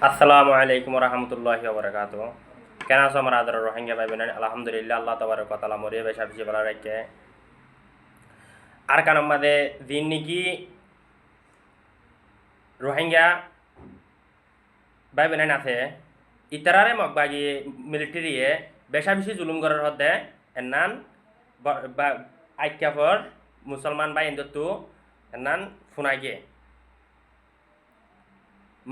আসসালামু আলাইকুম রহমতুল্লাহি ওবরাকাতুহু। কেন আছো আমার আদরের রোহিঙ্গা ভাই বোনেরা? আলহামদুলিল্লাহ, আল্লাহ তাবারক ওয়া তাআলা মরিয়া বেশা বেশি ভালো রাখে। আর কারণ মাঝে দিন নাকি রোহিঙ্গা ভাই বোনেন আছে ইতারারে মগ বাগি মিলিটারিয়ে বেশা বেশি জুলুম করার হদ্দে এনান আইক্যাফর মুসলমান ভাই এন্দু এনান ফুনাইগে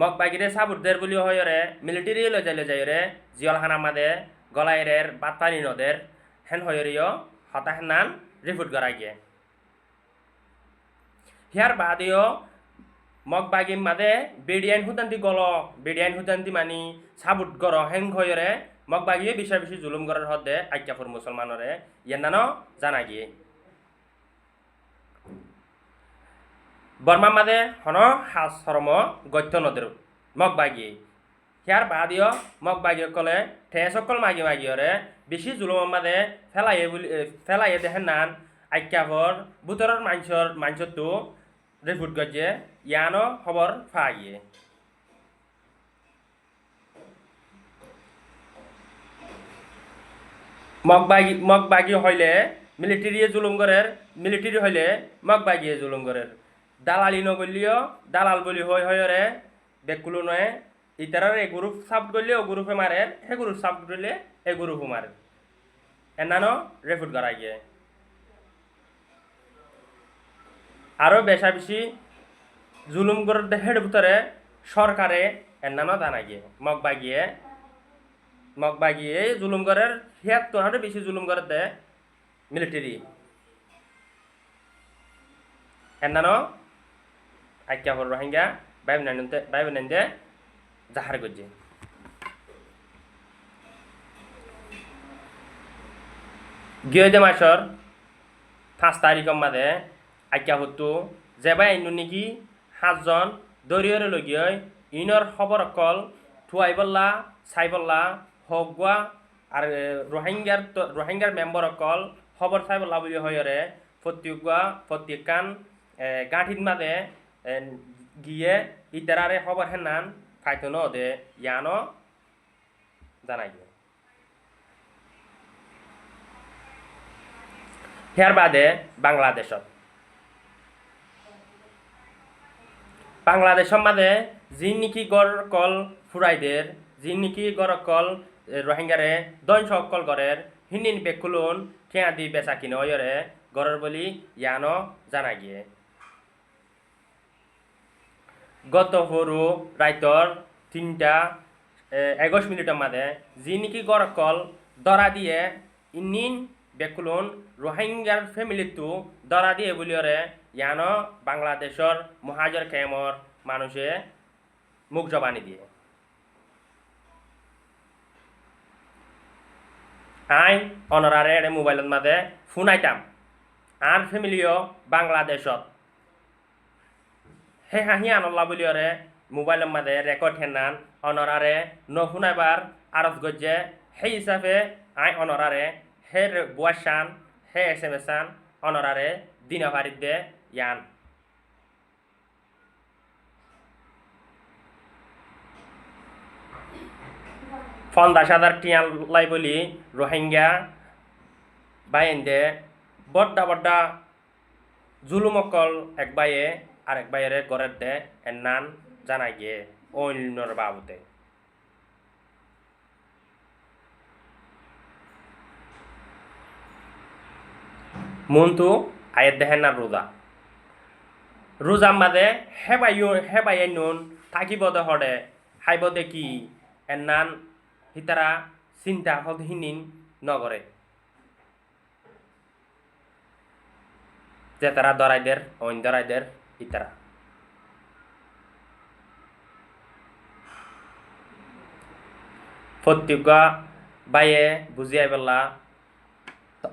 মগ বাগিরে সাবুরদের বলি হয়রে মিলিটারি লজাই লজাইরে জিয়ল হানা মাদে গলাইরের বাতপানি নদের হেন হয়রিও হতা হেনান রিফুট গড়াইগে হিয়ার বাদেও মগ বাগিম মাদে বেডিয়াইন হুদান্তি গল বেডিয়াইন হুদান্তি মানি সাবুট গর হেন হয়রে মগ বাগিয়ে বেশা বেশি জুলুম করার হদ্দে আইক্যাফর মুসলমানরে ইয়ান্নানো জানাগিয়ে বর্মা মাদে হন হাস হরম গত্য নদের মগ বাগিয়ে হিয়ার বাদিও মগ বাগিয়ে কলে ঠে সকল মাগি মাগিয়রে বেশি জুলুম মাদে ফেলাইয়ে দেখেন নান আইক্যাফর বুতরের মাংসতো রিফুট গজে ইয়ানো খবর ফাইয়ে মগ বাগি হইলে মিলিটারি জুলুম করের মিলিটারি হইলে মগ বাগিয়ে জুলুম করের দালালি নগলিও দালাল বলি হয়রে বেকুলো নয় ইতারার এ গ্রুপ সাপোর্ট করলে ও গ্রুপে মারে হে গ্রুপ সাপোর্ট করলে এ গ্রুপও মারে এনানো রেফুট করা গিয়ে আরও বেশা বেশি জুলুম করে দেহের ভিতরে সরকারে এনানো জানা গিয়ে মগ বাগিয়ে জুলুম করার হিয়াত তো বেশি জুলুম করে দে মিলিটারি এনানো আইক্যাফর রোহিঙ্গা বাইবেনদে জাহার গজে গিয়ে মাসর 5 তারিখ মাদে আইক্যাফরতো যেবাই আইনু নাকি 7জন দরিয়রে লগিয়ে ইনর খবর অকল থুয়াইবল্লা চাইবল্লা হগুয়া আর রোহিঙ্গার মেম্বার অকল খবর চাইবল্লা বলি হয়রে প্রত্যেকান গাঁঠিত মাদে গিয়ে ইতারারে খবর হেনান ফাইতনো দে ইয়ানো জানাই হেয়ার বাদে বাংলাদেশত মাদে যি নিকি গড় কল ফুরাইদের যি নিকি গড় কল রোহিঙ্গারে দৈন সকল গড়ের হিন্দিন বেকুলুন খেয়া দি বেচা কিনে হয়রে গড়ের বলি ইয়ানো জানা গিয়ে গত হরু রাইতর 3:21 মাদে যি নিকি গড় কল দরা দিয়ে ইনিন বেকুলুন রোহিঙ্গার ফ্যামিলিতো দরা দিয়ে বলিয়রে ইয়ানো বাংলাদেশর মহাজর খেমর মানুষে মুখ জবানি দিয়ে আই অনরারে মোবাইলত মাদে ফোন আইতাম আর ফ্যামিলিও বাংলাদেশত হে হাহি আনল্লা বলিয়রে মোবাইলের মাদে রেকর্ড হেনান অনরারে ন শুনাইবার আরজ গজ্জে সেই হিসাবে আই অনরারে হে বুয়াসান হে SMS অনরারে দিনা ভারিত দে ইয়ান $50,000 টিয়ান লাই বলি রোহিঙ্গা বাইন্দে বড্ডা জুলুমকল এক বাইয়ে আর এক বাইরে গড়ের দে এর নান জানা গিয়ে অন্যর বাবুতে মন্তু আয়ের দেহেন না রোজা মাদে হেবাই নুন থাকিব দে হডে হাইব দে কি এর নান হিতারা চিন্তা হদ হিনিন নগরে যে তারা দরাইদের অইন দরাইদের ইতারা প্রত্যেকা বাইয়ে বুঝিয়াই পেলা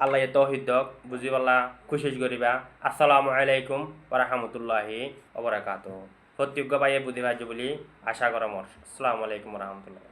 আল্লাহ তৌহিদ বুঝি পেলা কোশিশ করিবা। আসসালামু আলাইকুম ওয়া রাহমাতুল্লাহি ওয়া বারাকাতুহু। প্রত্যেকা বাইয়ে বুঝি পাইছো বলি আশা করম। আসসালামু আলাইকুম ওয়া রাহমাতুল্লাহ।